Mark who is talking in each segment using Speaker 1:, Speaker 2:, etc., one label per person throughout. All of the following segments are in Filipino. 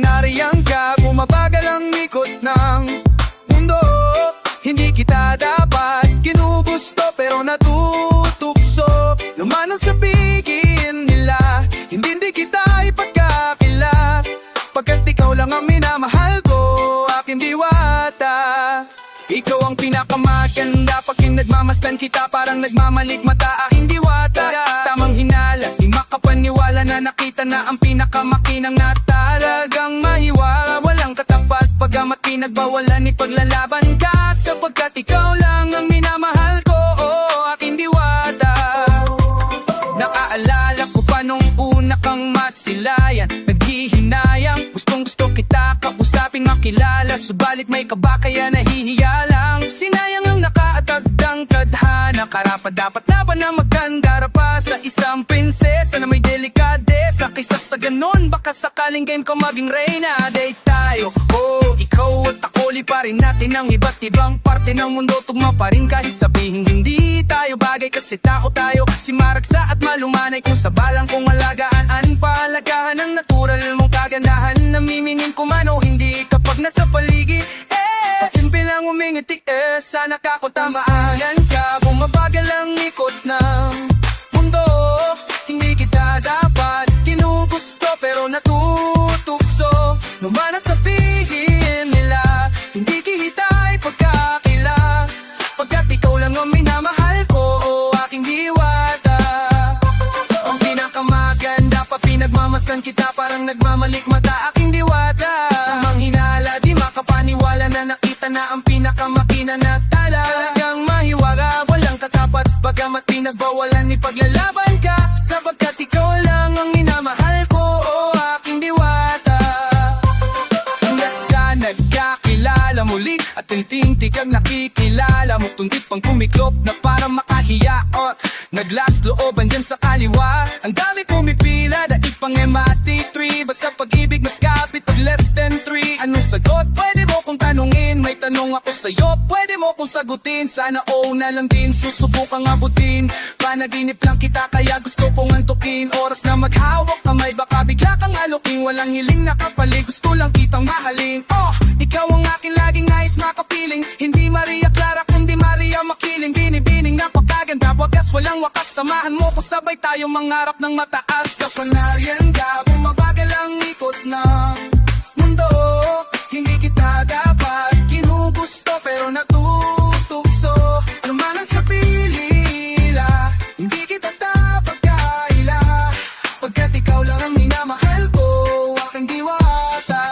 Speaker 1: nariyan ka, bumabagal ang ikot ng mundo. Hindi kita dapat ginugusto pero natutukso. Lumanang sabihin nila, hindi kita ipagkakila. Pagkat ikaw lang ang minamahal ko, aking diwata. Ikaw ang pinakamaganda, pag nagmamasdan kita parang nagmamaligmata. Aking diwata, tamang hinala, di makapaniwala na nakita na ang pinakamakinang na talagang mahiwala. Walang katapat, pagamat pinagbawalan ipaglalaban ka. Sapagkat ikaw lang ang minamahal ko, aking diwata. Naaalala ko pa nung una kang masilayan, naghihinayang, gustong gusto kita kausapin makilala. Subalit may kaba kaya nahihiya lang. Sinayang ang nakaatagdang tadhana, karapat dapat na ba na magkandara pa sa isang prinsesa na may delikadesa. Kaysa sa ganon baka sakaling game ka maging reyna. Date tayo, ikaw at ako, liparin natin ang iba't ibang parte ng mundo. Tugma pa rin kahit sabihin hindi tayo bagay, kasi tao tayo. Si maragsa at malumanay kung sa balang kong alagaan. Palagahan ang natural mong kagandahan. Namimining ko man o hindi kapag nasa paligid. Pasimple lang umingiti, sana kakutamaan ka. Bumabagal ang ikot ng mundo. Hindi kita dapat ginugusto pero natutukso. Lumana sabihin nila, hindi kita ipagkakila. Pagkat ikaw lang ang minamahal ko, aking diwata. Ang pinakamaganda, pa pinagmamasan kita parang nagmamalikmata. Aking diwata, tamang hinala, di makapaniwala na nakita na ang pinakamakina na talagang mahiwaga. Walang katapat, bagamat pinagbawalan ipaglalaban ka. Sapagkat ikaw lang ang minamahal ko, aking diwata. Hanggat sa nagkakilala muli at tintintigang nakikilala mo, tundip pang kumiklop na para makahiya. Naglas looban dyan sa kaliwa, ang dami pumipila, daig pang MAT3. Ba't sa pag-ibig mas kapit pag less than 3? Anong sagot? Pwede mo kong tanungin, may tanong ako sa'yo, pwede mo kong sagutin. Sana na lang din, susubukang abutin. Panaginip lang kita kaya gusto kong antukin. Oras na maghawak kamay, baka bigla kang aluking. Walang hiling nakapalig, gusto lang kitang mahalin. Ikaw ang akin laging nais makapiling. Hindi Maria Clara kundi Maria Makiling. Binibining napakaganda, wagas walang wakas. Samahan mo ko sabay tayo mangarap ng mataas. Kapag nariyan ka, bumabagal ang ikot ng mundo. Hindi kita dapat ginugusto pero natutukso. Ano man ang sapilila, hindi kita dapat kaila. Pagkat ikaw lang ang minamahal ko, aking diwata.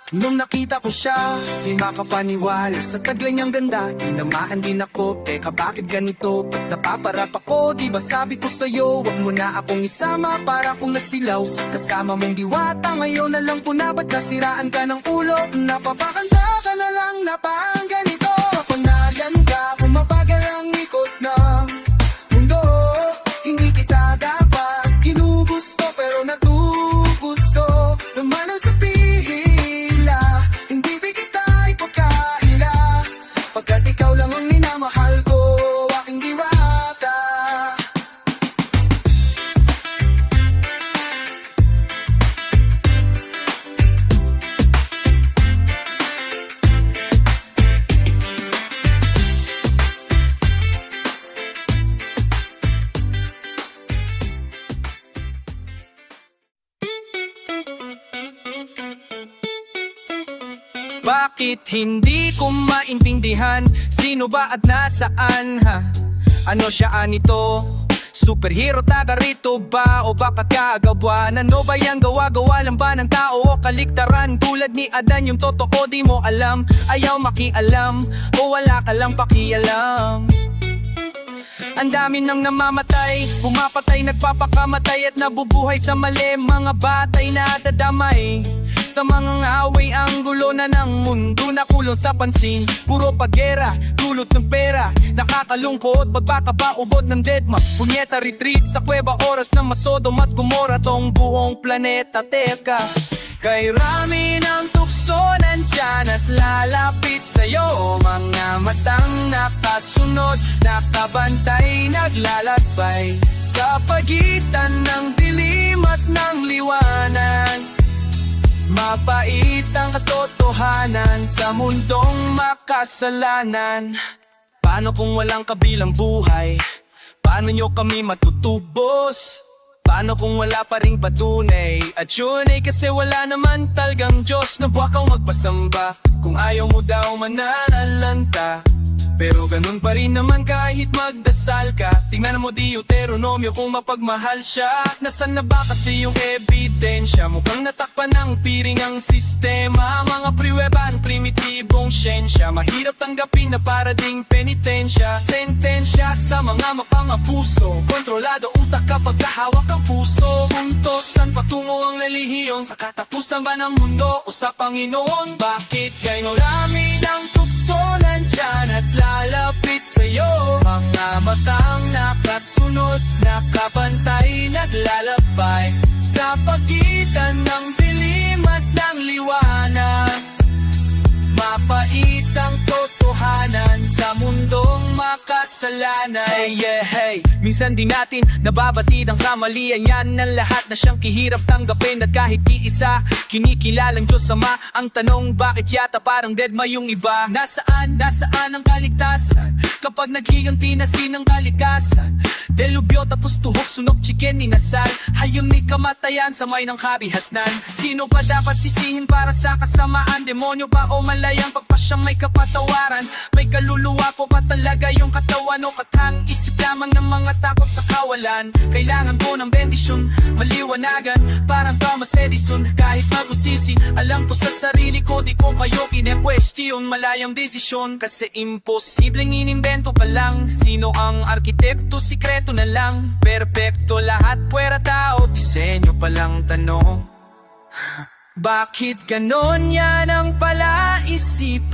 Speaker 1: Nung nakita ko siya, di makapaniwala sa taglay niyang ganda. Tinamaan din ako, teka bakit ganito? Ba't napaparap ako? Di ba sabi ko sa'yo, wag mo na akong isama para kung nasilaw sa kasama mong diwata. Ngayon na lang po na ba't nasiraan ka ng ulo? Napapakanta ka na lang na parang ganito. Kapag nagan ka, bumabagal ang ikot ng mundo. Hindi kita dapat ginugusto pero natugutso. Naman ang sabihin, pagkat ikaw lang ang minamahal ko, aking diwata. Bakit hindi ko maintindihan? Sino ba at nasaan ha? Ano siya anito? Superhero taga rito ba? O baka kagawan? Ano ba yung gawa-gawa lang ba ng tao o kaliktaran? Tulad ni Adan yung totoo di mo alam. Ayaw makialam o wala ka lang pakialam. Ang dami nang namamatay, pumapatay, nagpapakamatay at nabubuhay sa mali. Mga batay na dadamay sa mga away, ang gulo na ng mundo na kulong sa pansin. Puro pagera, dulot ng pera, nakakalungkot, bagbaka ba ubod ng deadma. Punyeta retreat sa kuweba, oras na masodom at gumora tong buong planeta. Teka, kay rami ng tukso nandyan at lalapit sa'yo. Mga matang nakasunod, nakabantay, naglalakbay sa pagitan ng dilim at ng liwanag. Mapait ang katotohanan sa mundong makasalanan. Paano kung walang kabilang buhay? Paano nyo kami matutubos? Paano kung wala pa ring patunay? At yun ay kasi wala naman talagang Diyos na buwak kang magpasamba. Kung ayaw mo daw mananalanta, pero ganun pa rin naman kahit magdasal ka. Tingnan mo Deuteronomio kung mapagmahal siya. Nasaan na ba kasi yung ebidensya? Mukhang natakpan ng piring ang sistema. Mga priweban, primitibong siyensya. Mahirap tanggapin na para ding penitensya. Sentensya sa mga mapangapuso. Kontrolado utak kapag kahawak ang puso. Punto saan patungo ang relihiyon? Sa katapusan ba ng mundo o sa Panginoon? Bakit gayon rami ng tukso nandyan at lalapit sa'yo? Mga matang nakasunod, nakabantay, naglalakbay sa pagitan ng dilim at ng liwanag. Mapait ang totohanan sa mundong makasalanan. Hey, yeah, hey. Minsan di natin nababatid ang kamalian yan ng lahat na siyang kihirap tanggapin. At kahit di isa, kinikilalang Diyos Ama. Ang tanong, bakit yata parang deadma yung iba? Nasaan ang kaligtasan? Kapag naghiganti na sinang kalikasan, delubyo tapos tuhok, sunog, chicken, inasal. Hayom ni kamatayan, samay ng kabihasnan. Sino pa dapat sisihin para sa kasamaan? Demonyo ba o malayang pagpasyang may kapatawaran? May kaluluwa po ba talaga yung katawan o katang isip lamang ng mga takot sa kawalan? Kailangan ko ng bendisyon, maliwanagan, parang Thomas Edison. Kahit magusisi, alam ko sa sarili ko, di ko kayo kine-question. Malayang desisyon, kasi imposibleng inimbento pa lang. Sino ang arkitekto? Sikreto na lang. Perpekto lahat, puwera tao, disenyo pa lang tanong. Bakit ganon? Yan ang palaisipan.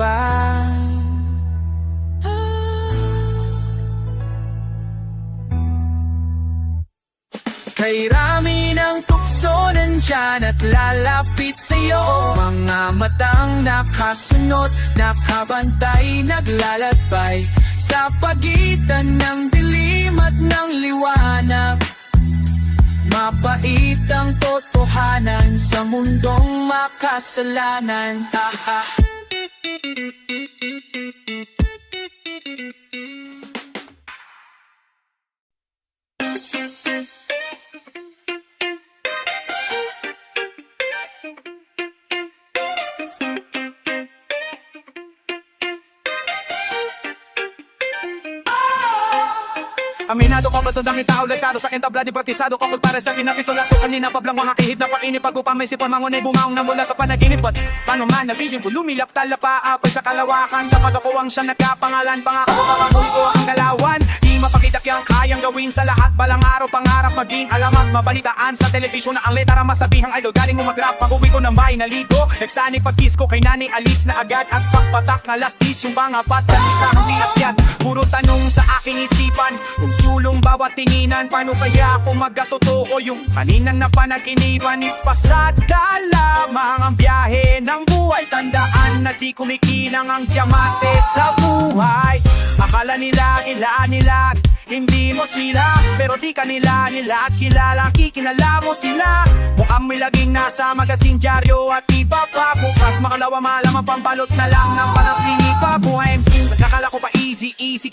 Speaker 1: Kay rami ng tukso nandyan at lalapit sa'yo. Mga matang nakasunod, nakabantay, naglalakbay sa pagitan ng dilim at ng liwanag. Mapait ang totohanan sa mundong makasalanan.
Speaker 2: Aminado ko matod ang tao lesado sa entabla di batisado ko para sa kinakisulat ko kanina pa blang mga kahit na painip pag-upang may sipon mangunay bumaong na mula sa panaginip at paano man nabigyan ko lumilap talapa apoy sa kalawakan kapag ako ang siya nagkapangalan pangako kapag ko ang galawan di mapakita kiyang kayang gawin sa lahat balang araw pangarap maging alamat mabalitaan sa telebisyon na ang letara masabihang idol galing mo mag-rap pag-uwi ko na may naligo nagsanig pag-kiss ko kay nanay alis na agad at pagpatak na last kiss yung pangapat sa listahang di akyat puro tanong sa aking isipan kung sulong bawat tinginan, paano kaya ako magkatotoo? Yung kaninang na panaginipan is pasada lamang ang biyahe ng buhay. Tandaan na di kumikinang ang diamante sa buhay. Akala nila, nila, hindi mo sila pero di kanila nila at kilala kikinala mo sila. Mukhang may laging nasa magasin dyaryo at iba pa. Bukas makalawa malaman pambalot na lang ng panaplingi pa. Buhay MC, nagkakala ko pa easy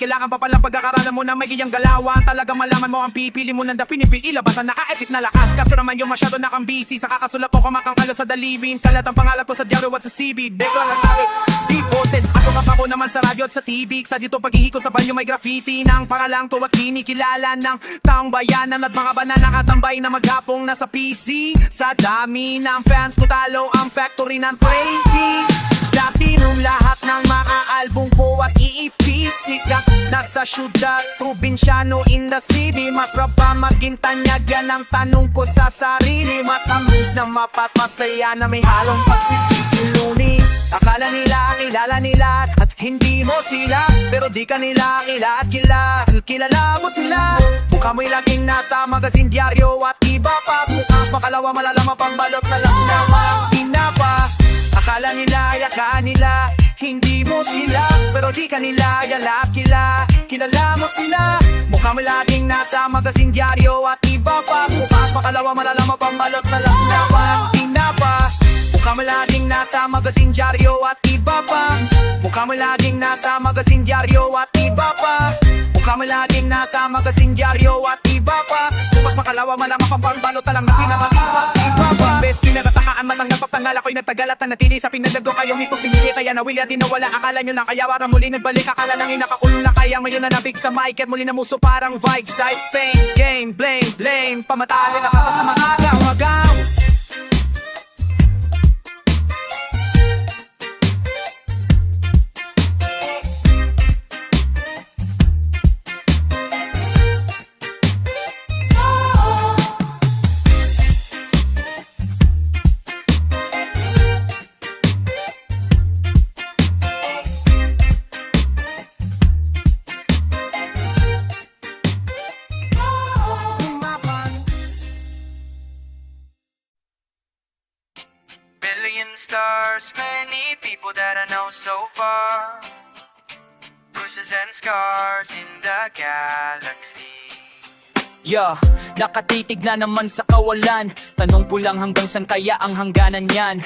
Speaker 2: kailangan pa palang pagkakaralan mo na may giyang galawan. Talagang malaman mo ang pipili mo ng pinipil ilabas ang naka-edit na lakas. Kaso naman yung masyado nakang busy sa kakasulat ko kumakangkalo sa dalibin. Kalat ang pangalan ko sa dyaryo at sa CB. Dekla lang sabi, deep boses. Ako kapako naman sa radyo at sa TV. Sa dito paghihiko sa banyo may graffiti ng pangalang to at kinikilala ng taong bayanan at mga banana nakatambay na maghapong nasa PC. Sa dami ng fans ko talo ang factory ng Prady. Dati nung lahat ng mga album ko at iipisika nasa syudad, probinsyano in the city. Mas rapa maging tanyag yan ang tanong ko sa sarili. Matamis na mapapasaya na may halong pagsisisiluni. Akala nila, kilala nila at hindi mo sila pero di ka nila kila at kilala mo sila. Mukha mo'y laging nasa magasin dyaryo at iba pa. Bukas makalawa malalaman pang balot na lang na makinapa. Akala nila, yaka nila, hindi mo sila pero di ka nila kilala mo sila. Mukha mo laging nasa magasin dyaryo at iba pa. Bukas makalawa malalaman pang balot na lang na makinapa. Mukha mo nasa magasin dyaryo at iba pa. Mukha mo laging nasa magasin dyaryo at iba pa. Mukha mo laging nasa magasin dyaryo at iba pa. Bukas makalawa man ang mapambalot talang na pinakatiwa iba pa. Best pinagatakaan man ang nagpapangal ako'y nagtagal at nanatili sa pinadago kayo mismo pinili. Kaya nawili at dinawala akala nyo lang kaya warang muli nagbalik. Akala nang inakakulong na kaya ngayon na nabig sa mic at muli na muso parang vibe side. Fame, game, blame pamatali na kapag na magaw.
Speaker 1: Billion stars, many people that I know so far. Bruises and scars in the galaxy. Yeah, nakatitig na naman sa kawalan. Tanong ko lang hanggang saan kaya ang hangganan yan?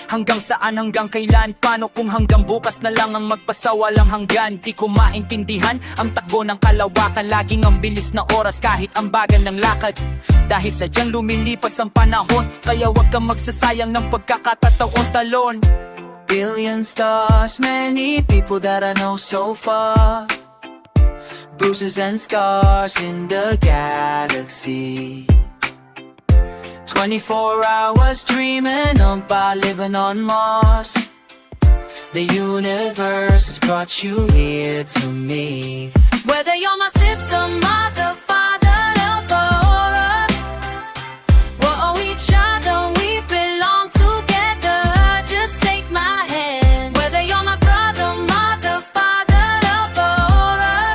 Speaker 1: Hanggang saan, hanggang kailan? Paano kung hanggang bukas na lang ang magpasawa lang hanggan? Di ko maintindihan ang takbo ng kalawakan. Laging ang bilis na oras kahit ang bagal ng lakad. Dahil sadyang lumilipas ang panahon, kaya wag kang magsasayang ng pagkakataon talon. Billion stars, many people that I know so far. Bruises and scars in the galaxy. 24 hours dreaming about living on Mars. The universe has brought you here to me.
Speaker 3: Whether you're my sister, mother, father, lover, or a we're all each other, we belong together. Just take my hand. Whether you're my brother, mother, father, lover, or a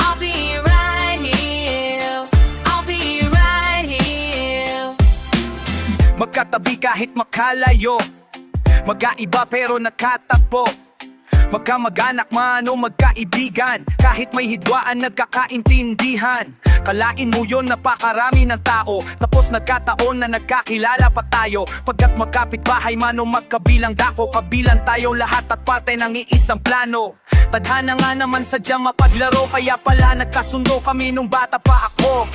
Speaker 3: I'll be right here. I'll be right here.
Speaker 2: Magkatabi kahit makalayo, magkaiba pero nakatagpo. Magkamag-anak man o magkaibigan, kahit may hidwaan nagkakaintindihan. Kalain mo yon napakarami ng tao, tapos nagkataon na nagkakilala pa tayo. Pagkat magkapit-bahay man o magkabilang dako, kabilang tayo lahat at parte ng iisang plano. Tadhana nga naman sadyang mapaglaro, kaya pala nagkasundo kami nung bata pa ako.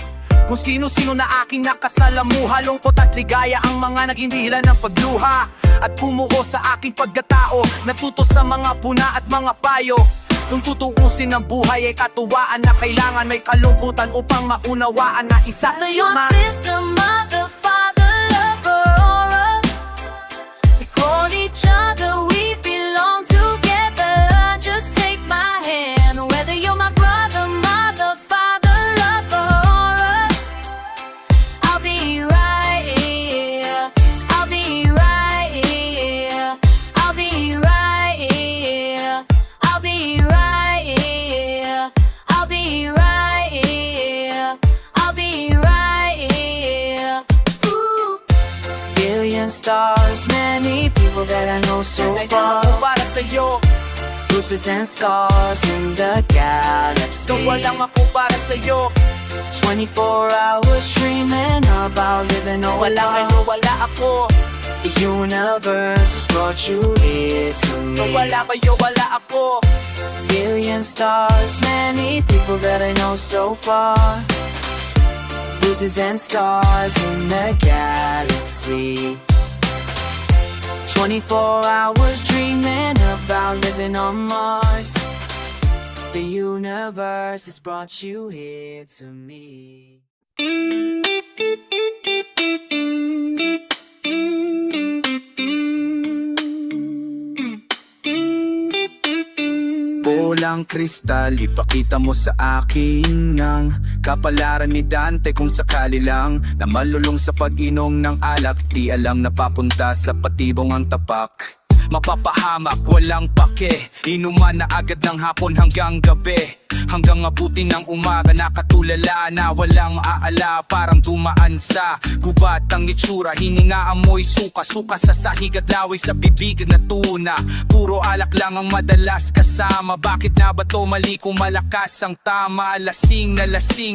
Speaker 2: Kung sino-sino na aking nakasalamuha, lungkot at ligaya ang mga naging dahilan ng pagluha. At pumuho sa aking pagkatao, natuto sa mga puna at mga payo. Kung tutuusin ng buhay ay katuwaan na kailangan may kalungkutan upang maunawaan na isa
Speaker 3: Whether you're my sister, mother, father, lover, or a we call each other, we belong together. Just take my hand. Whether you're my brother, mother, father, lover, or a I'll be right here. I'll be right here. I'll be right here. I'll be right here. I'll be right here. I'll be right here. Ooh.
Speaker 1: Billion stars, many people that I know so far.
Speaker 2: Para sa'yo,
Speaker 1: Bruises and scars in the galaxy.
Speaker 2: gawa lang ako para sa'yo.
Speaker 1: 24 hours dreaming about living on
Speaker 2: Wala
Speaker 1: Mars.
Speaker 2: kayo, wala ako.
Speaker 1: The universe has brought you here to me.
Speaker 2: Wala kayo, wala ako.
Speaker 1: Billion stars, many people that I know so far. Bruises and scars in the galaxy. 24 hours dreaming about living on Mars. The universe has brought you here to me.
Speaker 2: Bolang kristal, ipakita mo sa akin ng kapalaran ni Dante kung sakali lang na malulong sa pag-inom ng alak. Di alam na papunta sa patibong ang tapak. Mapapahamak, walang pake, inuman na agad ng hapon hanggang gabi.
Speaker 1: Hanggang abutin ng umaga, nakatulala na walang aala. Parang dumaan sa gubat ang itsura, hininga amoy suka, suka sa sahig at laway sa bibig na tuna. Puro alak lang ang madalas kasama. Bakit na ba to mali kung malakas ang tama? Lasing,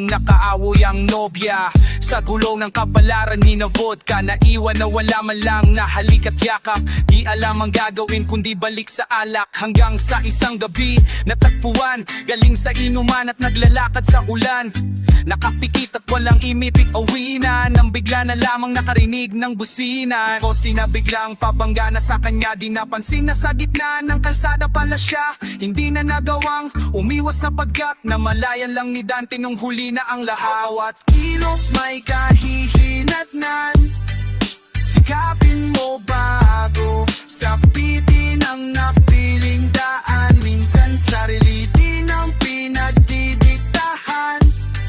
Speaker 1: nakaawoy ang nobya sa gulong ng kapalaran ni na vodka. Naiwan na wala man lang na halik at yakap. Di alam ang gagawin kundi balik sa alak. Hanggang sa isang gabi natagpuan, galing sa inuman at naglalakad sa ulan. Nakapikit at walang imipik, uwi na nang bigla na lamang nakarinig ng busina. Kotse na biglang pabangga na sa kanya, di napansin na sa gitna ng kalsada pala siya. Hindi na nagawang umiwas sapagkat namalayan lang ni Dante nung huli na ang lahawat. Kilos may kahihinatnan, sikapin mo bago sapitin ang napiling daan. Minsan sarili din ang pinagdidiktahan.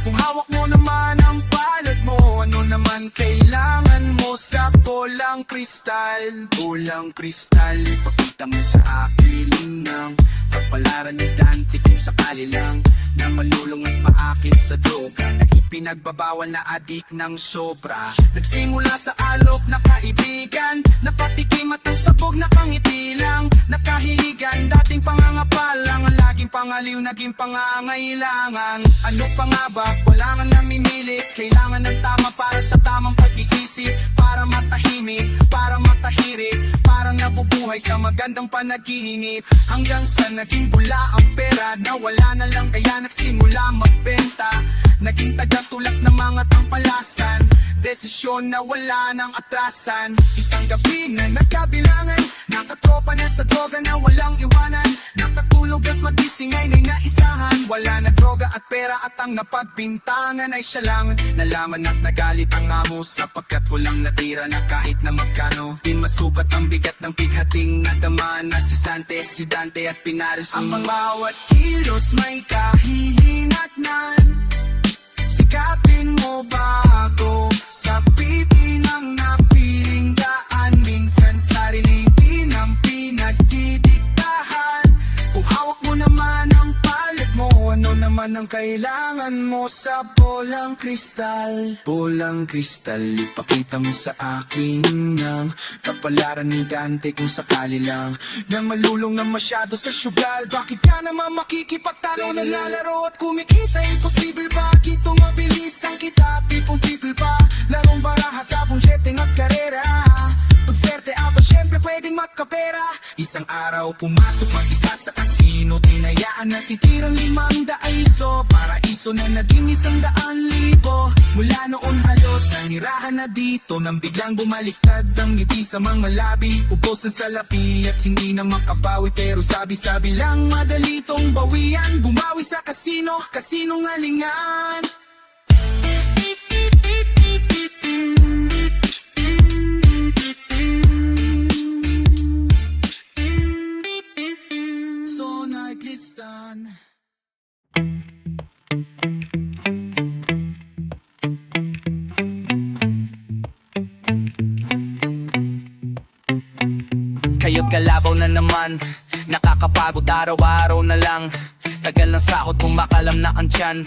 Speaker 1: Kung hawak mo naman ang palad mo, ano naman kailangan mo sa bolang kristal? Bolang kristal, ipakita mo sa akin ng kapalaran ni Dante kung sakali lang na malulong at maakit sa droga na ipinagbabawal na adik ng sobra. Nagsimula sa alok na kaibigan, napatikim at ang sabog na pangiti lang. Nakahiligan, dating pangangapalang, ang laging pangaliw, naging pangangailangan. Ano pa nga ba? Wala nga namimilit. Kailangan ng tama para sa tamang pag-iisip, para matahimik, para matahirik, parang nabubuhay sa magandang panaginip. Hanggang sa naging bula ang pera, nawala na lang kaya nagsimula magbenta. Naging tagatulak ng mga tampalasan, desisyon na wala ng atrasan. Isang gabi na nagkabilangan, nakatropa na sa droga na walang iwanan. Nakatulog at magising ay naisahan. Wala na droga at pera at ang napagbintangan ay siya lang. Nalaman at nagalit ang amo sapagkat walang natira na kahit na magkano. Di masukat ang bigat ng pighating nadama na si Sante, si Dante at Pinares. Ang bawat kilos may kahihinatnan, sikapin mo bago sapitin ang napiling daan. Minsan sarili din ang pinagdidiktahan. Kung hawak mo naman ang palad mo, ano naman ang kailangan mo sa bolang kristal? Bolang kristal, ipakita mo sa akin ng kapalaran ni Dante kung sakali lang na malulong na masyado sa syugal. Bakit ka naman makikipagtalo, nalalaro at kumikita? Imposible ba dito mabilis ang kita? Tipong triple pa, larong baraha sa punseteng at karera. Pag swerte apa syempre pwedeng magkapera. Isang araw pumasok mag-isa sa kasino, tinayaan na titirang 500 para iso na naging 100,000. Mula noon halos nanirahan na dito, nang biglang bumaliktad ang ngiti sa mga labi. Ubos ang salapi at hindi na makabawi, pero sabi-sabi lang madali tong bawian. Bumawi sa kasino, kasinong alingan. So naglistan. Kayo't kalabaw na naman, nakakapagod araw-araw na lang. Tagal ng sahod kung makalam na ang tiyan,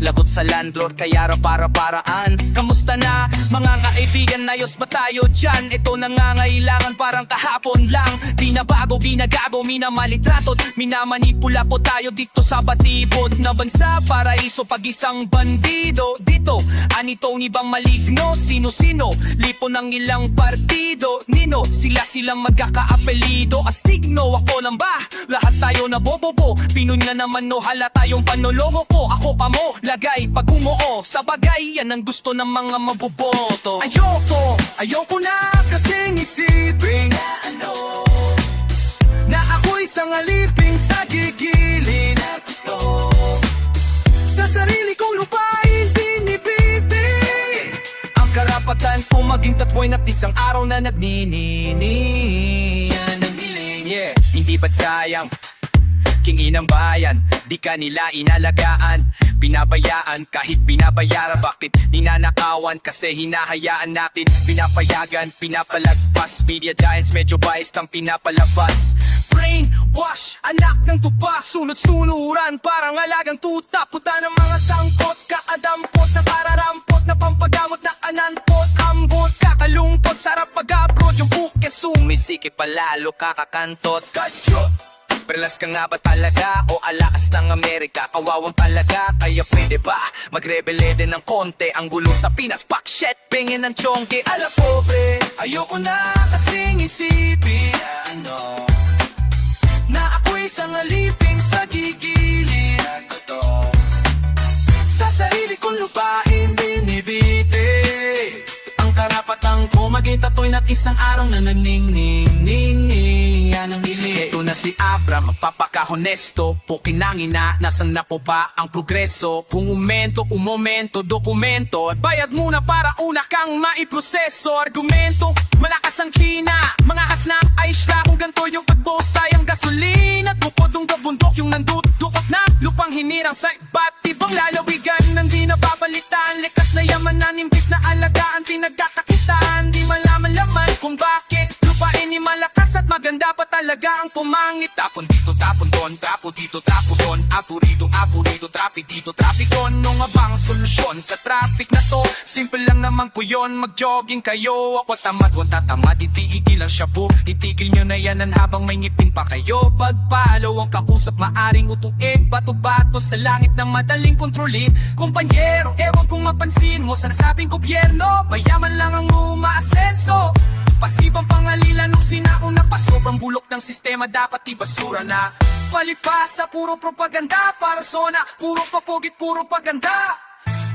Speaker 1: lagot sa landlord kaya para-paraan. Kamusta na mga kaibigan, ayos ba tayo dyan? Ito nangangailangan parang kahapon lang. Di na bago, di na gago, minamalitratot, minamanipula po tayo dito sa batibot na bansa. Paraiso pag isang bandido dito, anitong ibang maligno. Sino-sino, lipo ng ilang partido. Nino, sila-silang magkakaapelido. Astigno, ako lang ba? Lahat tayo na bobobo, Pinoy na naman no, hala tayong panologo ko. Ako pa mo, lagay pag umuo sa bagay, yan ang gusto ng mga maboboto. Ayoko na kasing isipin na ako'y sangaliping sa gigilin. Sa sarili kong lupain binibitin ang karapatan kong maging tatwoy at isang araw na nagnininian ng hiling. Yeah, hindi ba't sayang kingin ng bayan, di ka nila inalagaan, pinabayaan kahit binabayaran. Bakit ninanakawan? Kasi hinahayaan natin, pinapayagan, pinapalagpas. Media giants medyo biased ang pinapalabas. Brainwash, anak ng tupa, sunod-sunuran parang alagang tuta. Puta ng mga sangkot, kaadampot na kararampot na pampagamot na ananpot. Ambot, kakalungkot, sarap mag-abroad. Yung buke sumisikip palalo, kakakantot. Kachot! Perlas ka nga ba talaga o alakas ng Amerika? Kawawang talaga, kaya pwede ba magrebelde din ng konti? Ang gulo sa Pinas, pak shit, pingin ng chongke. Ala pobre, ayoko na kasing isipin na ako'y isang alipin sa gigilid. Totoo, sa sarili kong lupain binibiti ang karapatang ko maging tatoy na't isang araw na naningning yan ang hili. Ito na si Abra, magpapaka-honesto, pukinangin na, nasan na po ba ang progreso? Kung umomento, dokumento, at bayad muna para una kang maiproseso. Argumento, malakas ang China, mga hasna ay isla. Kung ganito yung pagbosay ang gasolina, bukod ng gabundok yung nandudukot na lupang hinirang sa iba't ibang lalawigan. Nandi na babalitaan, likas na yaman na nimbis na alagaan, pinagkakakitaan. Di malaman laman kung bakit lupain ni malakas at maganda pa talaga ang pumangit. Tapon dito, tapon doon, trapo dito, trapo doon, apo rito, trapi dito, trapi doon. Nung abang solusyon sa traffic na to, simple lang naman po yun, mag-jogging kayo. Ako tamad, wag tatamad, itiigil ang shabu. Itigil nyo na yanan habang may ngipin pa kayo. Pagpalo ang kausap, maaring utuin, bato-bato sa langit na madaling kontrolin. Kumpanyero, ewan kung mapansin mo sa nasabing gobyerno, mayaman lang ang umaasenso. Pasibang pangalilan nung sinauna pa, sobrang bulok ng sistema, dapat ibasura na. Palipasa, puro propaganda para zona, puro papugit, puro paganda.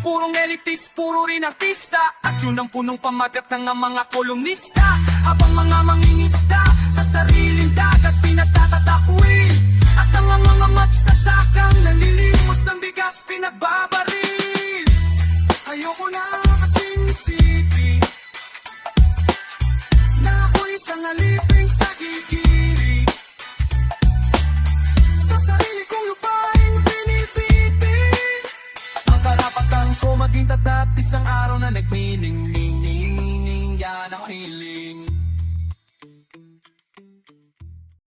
Speaker 1: Purong elitist, puro rin artista, at yun ang punong pamagat ng mga kolumnista. Habang mga manginista sa sariling dagat pinagtatatakwil, at ang mga magsasakang nalilimos ng bigas pinagbabaril. Ayoko na kasing isipin na ako'y isang alipin sa gigili, sa sarili kong lupain pinipipin ang karapatan ko maging tatat, isang araw na nagmining yan ang hiling.